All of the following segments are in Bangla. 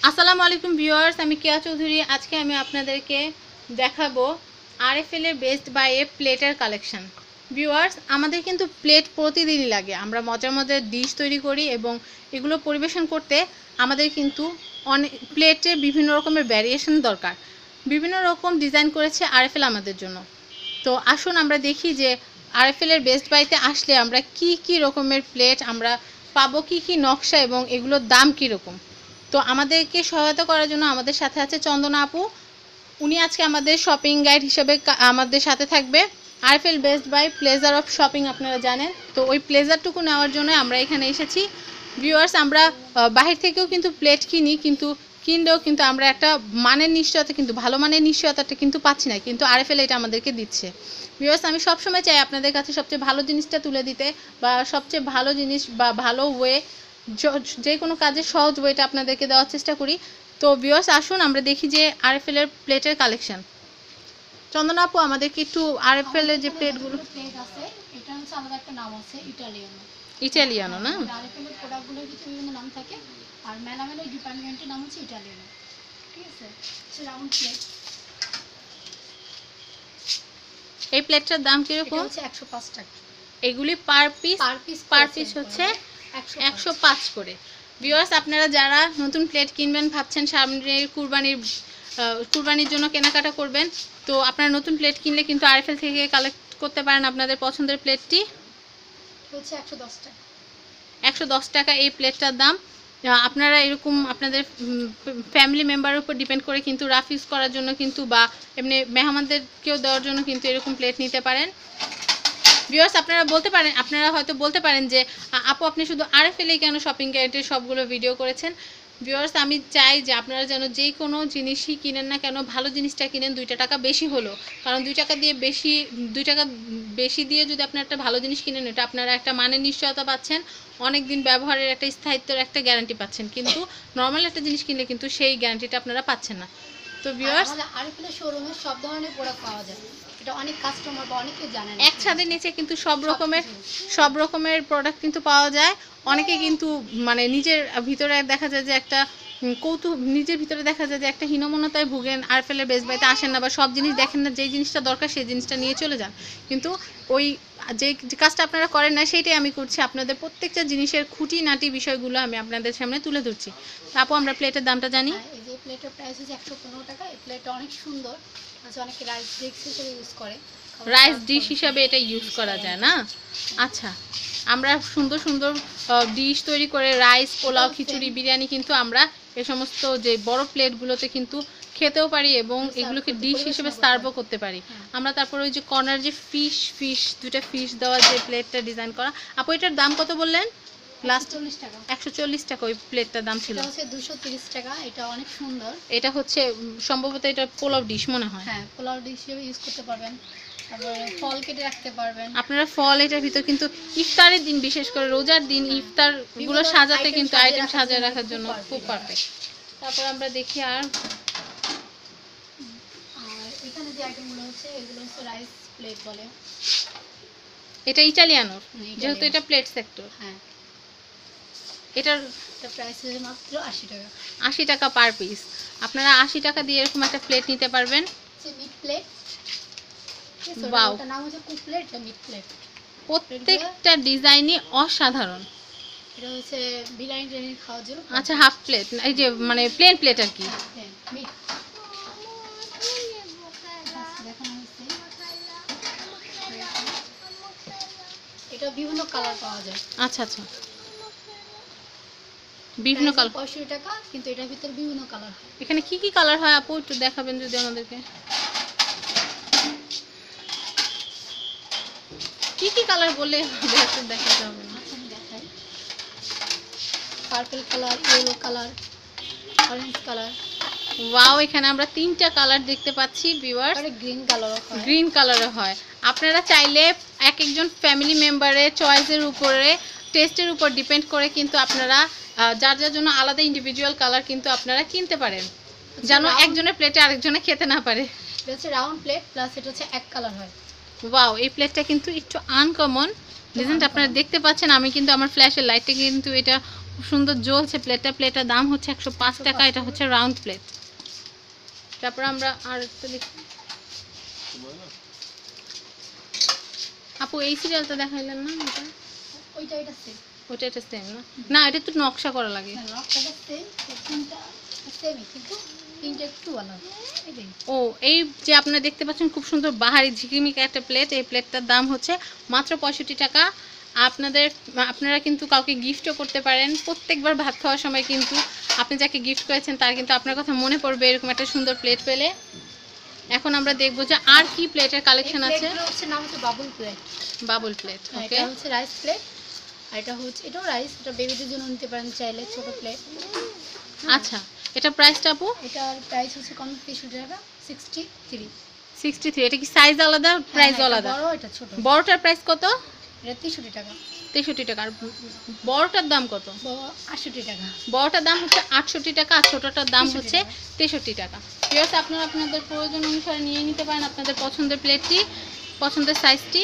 আসসালামু আলাইকুম ভিউয়ার্স, আমি কেয়া চৌধুরী। আজকে আমি আপনাদেরকে দেখাবো আরএফএল এর বেস্ট বাই এ প্লেটের কালেকশন। ভিউয়ার্স, আমাদের কিন্তু প্লেট প্রতিদিনই লাগে। আমরা মজার মজার ডিশ তৈরি করি এবং এগুলো পরিবেশন করতে আমাদের কিন্তু অনেক প্লেটে বিভিন্ন রকমের ভ্যারিয়েশন দরকার। বিভিন্ন রকম ডিজাইন করেছে আরএফএল আমাদের জন্য। তো আসুন আমরা দেখি যে আরএফএল এর বেস্ট বাইতে আসলে আমরা কি কি রকমের প্লেট আমরা পাবো, কি কি নকশা এবং এগুলোর দাম কীরকম। তো আমাদেরকে সহায়তা করার জন্য আমাদের সাথে আছে চন্দনা আপু। উনি আজকে আমাদের শপিং গাইড হিসেবে আমাদের সাথে থাকবে। RFL best buy pleasure of shopping আপনারা জানেন, তো ওই প্লেজারটুকু নেওয়ার জন্য আমরা এখানে এসেছি। ভিউয়ার্স, আমরা বাহির থেকেও কিন্তু প্লেট কিনি, কিন্তু কিনলেও কিন্তু আমরা একটা মানের নিশ্চয়তা, কিন্তু ভালো মানের নিশ্চয়তাটা কিন্তু পাচ্ছি না, কিন্তু আরএফএল এটা আমাদেরকে দিচ্ছে। ভিউয়ার্স, আমি সবসময় চাই আপনাদের কাছে সবচেয়ে ভালো জিনিসটা তুলে দিতে, বা সবচেয়ে ভালো জিনিস বা ভালো ওয়ে, যে কোনো কাজের সহজ ওয়েটা আপনাদেরকে দেওয়ার চেষ্টা করি। তো ভিউয়ার্স, আসুন আমরা দেখি যে আরএফএল এর প্লেটের কালেকশন। চন্দনা আপু, আমাদেরকে একটু আরএফএল এর যে প্লেটগুলো প্লেট আছে, এটা হচ্ছে আলাদা একটা নাম আছে, ইটালিয়ানো। ইটালিয়ানো না? আরএফএল এর প্রোডাক্টগুলোর কিছু বিভিন্ন নাম থাকে, আর মেলামেলের ডিপার্টমেন্টের নাম হচ্ছে ইটালিয়ানো। ঠিক আছে, সে রাউন্ড প্লেট। এই প্লেটটার দাম কিরকম? এটা হচ্ছে 105 টাকা। এগুলি পার পিস হচ্ছে 105 করে। ভিউয়ার্স, আপনারা যারা নতুন প্লেট কিনবেন ভাবছেন, সামনে কুরবানির জন্য কেনাকাটা করবেন, তো আপনারা নতুন প্লেট কিনলে কিন্তু আরএফএল থেকে কালেক্ট করতে পারেন আপনাদের পছন্দের প্লেটটি। হচ্ছে 110 টাকা। 110 টাকা এই প্লেটটার দাম। আপনারা এরকম আপনাদের ফ্যামিলি মেম্বারের উপর ডিপেন্ড করে কিন্তু রাফ ইউজ করার জন্য কিন্তু, বা এমনি মেহমানদেরকেও দেওয়ার জন্য কিন্তু এরকম প্লেট নিতে পারেন। ভিউয়ার্স, আপনারা হয়তো বলতে পারেন যে আপু, আপনি শুধু আরএফএল কেন শপিং গাইডের সবগুলো ভিডিও করেছেন। ভিউয়ার্স, আমি চাই যে আপনারা যেন যে কোনো জিনিসই কিনেন না কেন, ভালো জিনিসটা কিনেন 2 টাকা বেশি হলো। কারণ 2 টাকা বেশি দিয়ে যদি আপনারা একটা ভালো জিনিস কিনেন, এটা আপনারা একটা মানের নিশ্চয়তা পাচ্ছেন, অনেক দিন ব্যবহারের একটা স্থায়িত্বের একটা গ্যারান্টি পাচ্ছেন। কিন্তু নর্মাল একটা জিনিস কিনলে কিন্তু সেই গ্যারান্টিটা আপনারা পাচ্ছেন না। তো ভিউয়ার্স, আরএফএল এর শোরুমে সব ধরনের প্রোডাক্ট পাওয়া যায়, এটা অনেক কাস্টমার বা অনেকে জানেন। এক ছাদের নিচে কিন্তু সব রকমের প্রোডাক্ট কিন্তু পাওয়া যায়। অনেকে কিন্তু মানে নিজের ভিতরে দেখা যায় যে একটা নিজের ভিতরে দেখা যায় যে একটা হীনমন্যতায় ভুগেন, আরএফএল এর বেস্ট বাইতে আসেন না, বা সব জিনিস দেখেন না, যেই জিনিসটা দরকার সেই জিনিসটা নিয়ে চলে যান। কিন্তু ওই যে কাজটা আপনারা করেন না, সেইটাই আমি করছি। আপনাদের প্রত্যেকটা জিনিসের খুঁটিনাটি বিষয়গুলো আমি আপনাদের সামনে তুলে ধরছি। আপু, আমরা প্লেটের দামটা জানি। এই যে প্লেটের প্রাইস হচ্ছে 115 টাকা। এই প্লেটটা অনেক সুন্দর, অনেকে রাইস ডিশ হিসেবে ইউজ করে। রাইস ডিশ হিসাবে এটা ইউজ করা যায় না? আচ্ছা, আমরা সুন্দর সুন্দর ডিশ তৈরি করে রাইস, পোলাও, খিচুড়ি, বিরিয়ানি কিন্তু আমরা এই সমস্ত যে বড় প্লেটগুলোতে কিন্তু খেতেও পারি এবং এগুলোকে ডিশ হিসেবে সার্ভও করতে পারি আমরা। তারপরে ওই যে কর্নার যে ফিশ দুটা ফিশ দেওয়া যে প্লেটটা ডিজাইন করা। আপু, এটার দাম কত বললেন? লাস্ট 140 টাকা ওই প্লেটটার দাম ছিল। এটা হচ্ছে 230 টাকা। এটা অনেক সুন্দর। এটা হচ্ছে সম্ভবত এটা পোলাও ডিশ মনে হয়। হ্যাঁ, পোলাও ডিশ হিসেবে ইউজ করতে পারবেন। তারপরে ফল কেটে রাখতে পারবেন আপনারা। ফল এটার ভিতর কিন্তু ইফতারের দিন, বিশেষ করে রোজার দিন ইফতার গুলো সাজাতে কিন্তু আইটেম সাজিয়ে রাখার জন্য খুব পারফেক্ট। তারপর আমরা দেখি আর এখানে যে আইটেমগুলো হচ্ছে, এগুলো হচ্ছে রাইস প্লেট বলে। এটা ইটালিয়ানোর, যেহেতু এটা প্লেট সেক্টর। হ্যাঁ, এটার প্রাইস হচ্ছে মাত্র 80 টাকা। 80 টাকা পার পিস। আপনারা 80 টাকা দিয়ে এরকম একটা প্লেট নিতে পারবেন। Meet plate. ওয়াও, এটার নাম হচ্ছে কুক প্লেট, এটা মিট প্লেট। প্রত্যেকটা ডিজাইনই অসাধারণ। এটা হচ্ছে বিরিয়ানি টিরিয়ানি খাওয়ার জন্য। আচ্ছা, হাফ প্লেট, এই যে মানে প্লেন প্লেট আর কি। মিট এটা বিভিন্ন কালার পাওয়া যায়। আচ্ছা আচ্ছা, বিভিন্ন কালার। 65 টাকা, কিন্তু এটার ভিতরে বিভিন্ন কালার হয়। এখানে কি কি কালার হয় আপু, একটু দেখাবেন যদি আমাদেরকে? কি কি কালার বললে একটু দেখাতে হবে না? আমি দেখাই। Purple colour, yellow colour, orange colour. Wow, এখানে আমরা 3টা কালার দেখতে পাচ্ছি ভিউয়ার্স। গ্রিন কালারও হয়। আপনারা চাইলে এক একজন ফ্যামিলি মেম্বারের চয়েসের উপরে, টেস্টের উপর ডিপেন্ড করে কিন্তু আপনারা যার যার জন্য আলাদা ইন্ডিভিজুয়াল কালার কিন্তু আপনারা কিনতে পারেন, যেন একজনের প্লেটে আরেকজনে খেতে না পারে। এটা হচ্ছে রাউন্ড প্লেট, প্লাস এটা হচ্ছে এক কালার হয়। ওয়াও, এই প্লেটটা কিন্তু একটু আনকমন ডিজাইনটা আপনারা দেখতে পাচ্ছেন। আমি কিন্তু আমার ফ্ল্যাশের লাইটটা কিন্তু এটা খুব সুন্দর জ্বলছে প্লেটের দাম হচ্ছে 105 টাকা। এটা হচ্ছে রাউন্ড প্লেট। তারপর আমরা আর একটা দেখি আপু, এই সিরিয়ালটা দেখাইলেন না? এটা সেম। ওটা এটা সেম না? না, এটা একটু নকশা করা লাগে। নকশাটা সেম, তিনটা সেমই, কিন্তু তিনটা একটু আলাদা। ও, এই যে আপনারা দেখতে পাচ্ছেন খুব সুন্দর বাহারি ঝিকিমিকি একটা প্লেট, এই প্লেটটার দাম হচ্ছে মাত্র 65 টাকা। আপনারা কিন্তু কাউকে গিফটও করতে পারেন। প্রত্যেকবার ভাত খাওয়ার সময় কিন্তু আপনি যাকে গিফট করেছেন তার কিন্তু আপনার কথা মনে পড়বে এরকম একটা সুন্দর প্লেট পেলে। এখন আমরা দেখবো যে আর কি প্লেটের কালেকশন আছে। নাম হচ্ছে বাবল প্লেট। বাবল প্লেট, ওকে। এটা হচ্ছে রাইস প্লেট, আর এটা হচ্ছে এটাও রাইস, এটা বেবিদের জন্য নিতে পারেন চাইলে, ছোট প্লেট। আচ্ছা, এটা প্রাইসটা আপু? এটার প্রাইস হচ্ছে কম 63 টাকা, 63। এটা কি সাইজ আলাদা, প্রাইস আলাদা? বড়, এটা ছোট। বড়টার প্রাইস কত? এটা 63 টাকা। 63 টাকা। আর বড়টার দাম কত? 68 টাকা। বড়টার দাম হচ্ছে 68 টাকা, আর ছোটটার দাম হচ্ছে 63 টাকা। ভিউয়ার্স, আপনারা আপনাদের প্রয়োজন অনুসারে নিয়ে নিতে পারেন আপনাদের পছন্দের প্লেটটি, পছন্দের সাইজটি।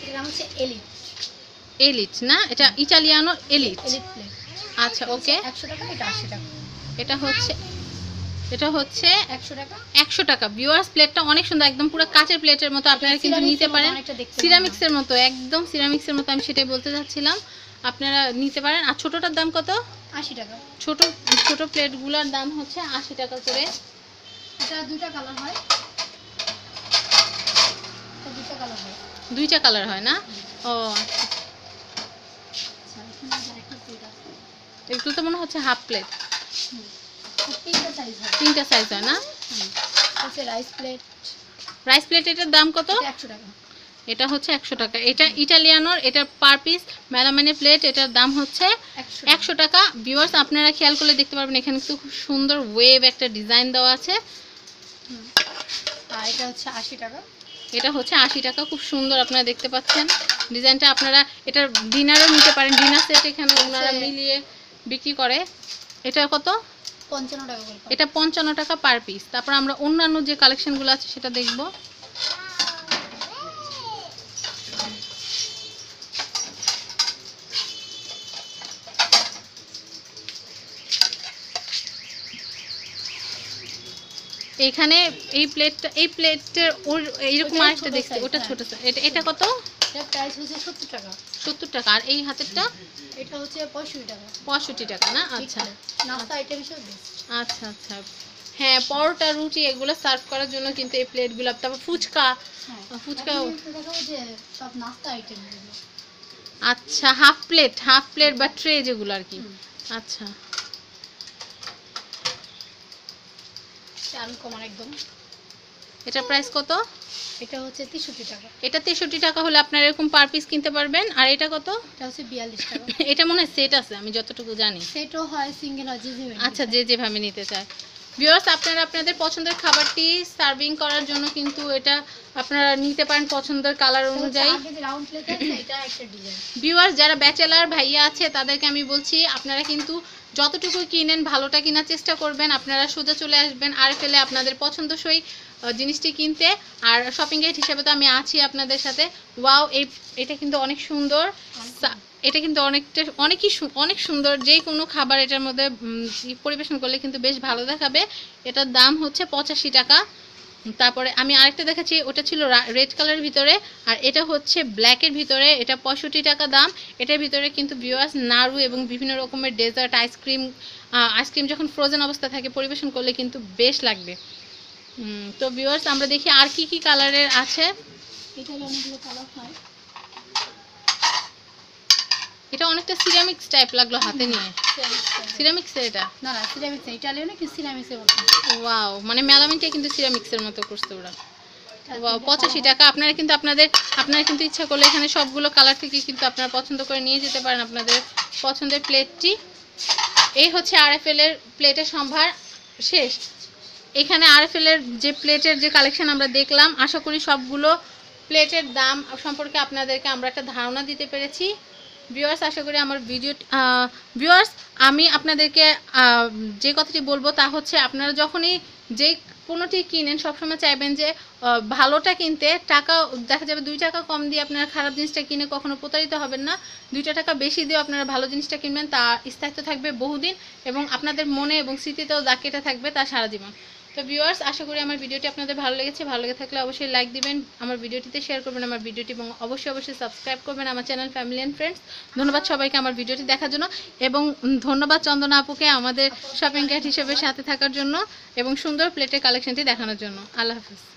এটার নাম হচ্ছে এলিট। এলিট না, এটা ইটালিয়ানো এলিট। Elite plate. আচ্ছা, ওকে। 100 টাকা, এটা 80 টাকা। এটা হচ্ছে 100 টাকা। 100 টাকা। ভিউয়ার্স, প্লেটটা অনেক সুন্দর, একদম পুরো কাচের প্লেটের মতো। আপনারা কিন্তু নিতে পারেন, সিরামিক্সের মতো, একদম সিরামিক্সের মতো। আমি সেটাই বলতে চাচ্ছিলাম, আপনারা নিতে পারেন। আর ছোটটার দাম কত? 80 টাকা। ছোট প্লেটগুলোর দাম হচ্ছে 80 টাকা করে। এটা দুইটা কালার হয়। দুইটা কালার হয় না? ও আচ্ছা, এগুলো তো মনে হচ্ছে হাফ প্লেট। তিনটা সাইজ তিনটা সাইজ হয়। হয় না? হচ্ছে রাইস প্লেট। এটার দাম কত? 100 টাকা। এটা হচ্ছে 100 টাকা। এটা ইটালিয়ানোর, এটা পার পিস মেলামাইনের প্লেট, এটার দাম হচ্ছে 100 টাকা। ভিউয়ার্স, আপনারা খেয়াল করলে দেখতে পারবেন এখানে কিন্তু খুব সুন্দর ওয়েভ একটা ডিজাইন দেওয়া আছে। আর এটা হচ্ছে 80 টাকা। এটা হচ্ছে 80 টাকা। খুব সুন্দর আপনারা দেখতে পাচ্ছেন ডিজাইনটা। আপনারা এটা ডিনারও নিতে পারেন, ডিনার সেট এখানে ওনারা মিলিয়ে বিক্রি করে। এটা কত? 55 টাকা করে। এটা 55 টাকা পার পিস। তারপর আমরা অন্যান্য যে কালেকশনগুলো আছে সেটা দেখব। এখানে এই প্লেটের এইরকম আরেকটা দেখছি, ওটা ছোট। এটা কত? এর প্রাইস হচ্ছে 70 টাকা। 70 টাকা। আর এই হাতেরটা? এটা হচ্ছে 65 টাকা। 65 টাকা না? আচ্ছা, নাস্তা আইটেম হিসেবে বেস্ট। আচ্ছা আচ্ছা। হ্যাঁ, পরোটা, রুটি এগুলো সার্ভ করার জন্য কিন্তু এই প্লেটগুলো। তারপর ফুচকা। যে সব নাস্তা আইটেম এগুলো। আচ্ছা, হাফ প্লেট বা ট্রে যেগুলো আর কি। আচ্ছা, আলু কমান একদম। এটা প্রাইস কত? এটা হচ্ছে 63 টাকা। এটা 63 টাকা হলে আপনারা এরকম পার পিস কিনতে পারবেন। আর এটা কত? এটা হচ্ছে 42 টাকা। এটা মনে হয় সেট আছে, আমি যতটুকু জানি। সেটও হয়, সিঙ্গেল হয়, যেভাবে। আচ্ছা, যে যেভাবে নিতে চায়। ভিউয়ার্স, আপনারা আপনাদের পছন্দের খাবারটি সার্ভিং করার জন্য কিন্তু এটা আপনারা নিতে পারেন পছন্দের কালার অনুযায়ী। রাউন্ড প্লেট আছে, এটা একটা ডিজাইন। ভিউয়ার্স, যারা ব্যাচেলার ভাইয়া আছে তাদেরকে আমি বলছি, আপনারা কিন্তু যতটুকু কিনেন ভালোটা কেনার চেষ্টা করবেন। আপনারা সোজা চলে আসবেন আরএফএল এ আপনাদের পছন্দসই জিনিসটি কিনতে। আর শপিং গাইড হিসেবে তো আমি আছি আপনাদের সাথে। ওয়াও, এটা কিন্তু অনেক সুন্দর। এটা কিন্তু অনেক সুন্দর। যে কোনো খাবার এটার মধ্যে পরিবেশন করলে কিন্তু বেশ ভালো দেখাবে। এটার দাম হচ্ছে 85 টাকা। তারপরে আমি আরেকটা দেখাচ্ছি, ওটা ছিল রেড কালারের ভিতরে, আর এটা হচ্ছে ব্ল্যাকের ভিতরে। এটা 65 টাকা দাম। এটার ভিতরে কিন্তু ভিউয়ার্স নাড়ু এবং বিভিন্ন রকমের ডেজার্ট, আইসক্রিম যখন ফ্রোজেন অবস্থা থাকে পরিবেশন করলে কিন্তু বেশ লাগবে। তো ভিউয়ার্স, আমরা দেখি আর কি কি কালারের আছে। অনেকগুলো কালার হয়। এটা অনেকটা সিরামিক্স টাইপ লাগলো হাতে নিয়ে। সিরামিক্সের এটা? না, সিরামিক্স ইটালিয়ান কি সিরামিক্সের মতো। ওয়াও, মানে মেলামিনটা কিন্তু সিরামিক্সের মতো করছে ওরা। ওয়াও, 85 টাকা। আপনারা কিন্তু ইচ্ছা করলে এখানে সবগুলো কালার থেকে কিন্তু আপনারা পছন্দ করে নিয়ে যেতে পারেন আপনাদের পছন্দের প্লেটটি। এই হচ্ছে আরএফএল এর প্লেটের সম্ভার শেষ। এখানে আরএফএল এর যে প্লেটের যে কালেকশন আমরা দেখলাম, আশা করি সবগুলো প্লেটের দাম সম্পর্কে আপনাদেরকে আমরা একটা ধারণা দিতে পেরেছি। ভিউয়ার্স, আশা করি আমার ভিউয়ার্স, আমি আপনাদেরকে যে কথাটি বলবো তা হচ্ছে, আপনারা যখনই যেই পণ্যটি কিনেন সবসময় চাইবেন যে ভালোটা কিনতে, টাকা দেখা যাবে 2 টাকা কম দিয়ে আপনারা খারাপ জিনিসটা কিনে কখনো প্রতারিত হবেন না। 2 টাকা বেশি দিয়ে আপনারা ভালো জিনিসটা কিনবেন, তা স্থায়িত্ব থাকবে বহুদিন এবং আপনাদের মনে এবং স্মৃতিতেও দাগ কেটে থাকবে তা সারা জীবন। তো ভিউয়ার্স, আশা করি আমার ভিডিওটি আপনাদের ভালো লেগেছে। ভালো লেগে থাকলে অবশ্যই লাইক দিবেন, আমার ভিডিওটিতে শেয়ার করবেন আমার ভিডিওটি, এবং অবশ্যই সাবস্ক্রাইব করবেন আমার চ্যানেল ফ্যামিলি অ্যান্ড ফ্রেন্ডস। ধন্যবাদ সবাইকে আমার ভিডিওটি দেখার জন্য, এবং ধন্যবাদ চন্দনা আপুকে আমাদের শপিং গাইড হিসেবে সাথে থাকার জন্য এবং সুন্দর প্লেটের কালেকশনটি দেখানোর জন্য। আল্লাহ হাফিজ।